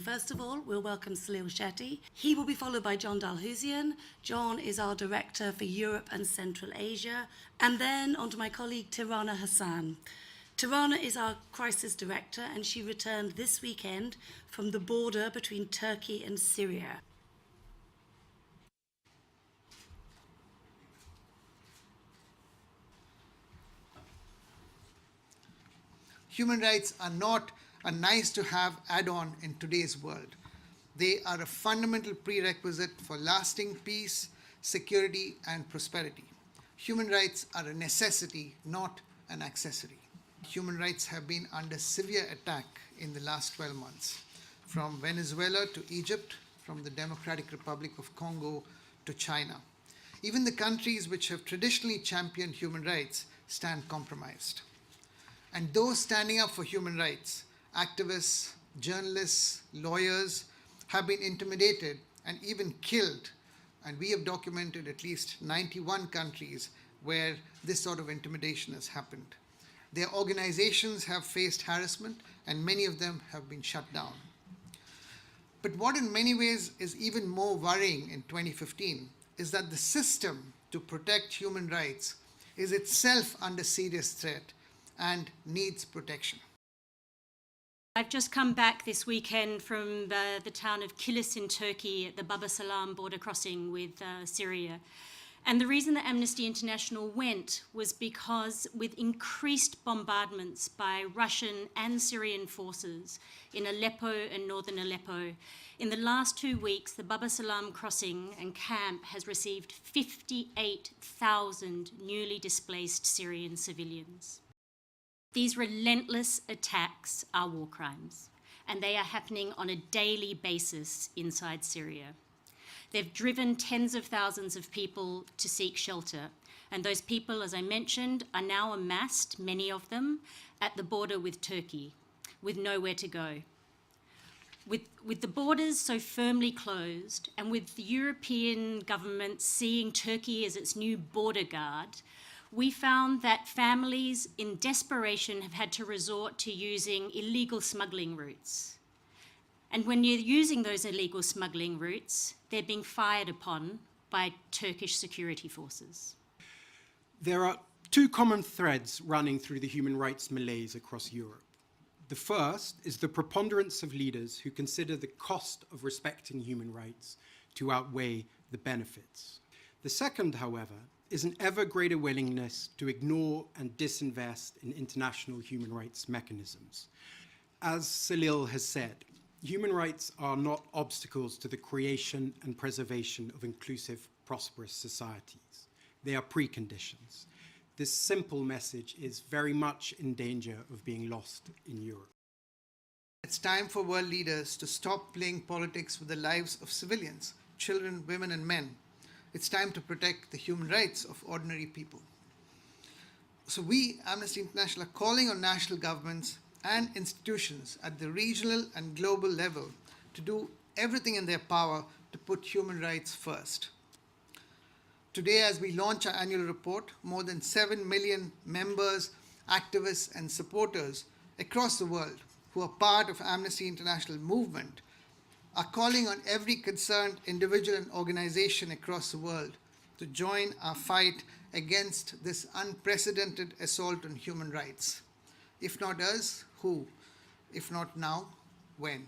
first of all, we'll welcome Salil Shetty. He will be followed by John Dalhousian. John is our Director for Europe and Central Asia. And then on to my colleague, Tirana Hassan. Tirana is our Crisis Director, and she returned this weekend from the border between Turkey and Syria. Human rights are not a nice-to-have add-on in today's world. They are a fundamental prerequisite for lasting peace, security, and prosperity. Human rights are a necessity, not an accessory. Human rights have been under severe attack in the last 12 months, from Venezuela to Egypt, from the Democratic Republic of Congo to China. Even the countries which have traditionally championed human rights stand compromised. And those standing up for human rights, activists, journalists, lawyers, have been intimidated and even killed. And we have documented at least 91 countries where this sort of intimidation has happened. Their organizations have faced harassment, and many of them have been shut down. But what in many ways is even more worrying in 2015 is that the system to protect human rights is itself under serious threat and needs protection. I've just come back this weekend from the town of Kilis in Turkey at the Baba Salam border crossing with Syria. And the reason that Amnesty International went was because with increased bombardments by Russian and Syrian forces in Aleppo and northern Aleppo, in the last 2 weeks, the Baba Salam crossing and camp has received 58,000 newly displaced Syrian civilians. These relentless attacks are war crimes, and they are happening on a daily basis inside Syria. They've driven tens of thousands of people to seek shelter, and those people, as I mentioned, are now amassed, many of them, at the border with Turkey, with nowhere to go. With the borders so firmly closed, and with the European government seeing Turkey as its new border guard, we found that families in desperation have had to resort to using illegal smuggling routes. And when you're using those illegal smuggling routes, they're being fired upon by Turkish security forces. There are two common threads running through the human rights malaise across Europe. The first is the preponderance of leaders who consider the cost of respecting human rights to outweigh the benefits. The second, however, is an ever greater willingness to ignore and disinvest in international human rights mechanisms. As Salil has said, human rights are not obstacles to the creation and preservation of inclusive, prosperous societies. They are preconditions. This simple message is very much in danger of being lost in Europe. It's time for world leaders to stop playing politics with the lives of civilians, children, women, and men. It's time to protect the human rights of ordinary people. So we, Amnesty International, are calling on national governments and institutions at the regional and global level to do everything in their power to put human rights first. Today, as we launch our annual report, more than 7 million members, activists, and supporters across the world who are part of Amnesty International movement are calling on every concerned individual and organization across the world to join our fight against this unprecedented assault on human rights. If not us, who? If not now, when?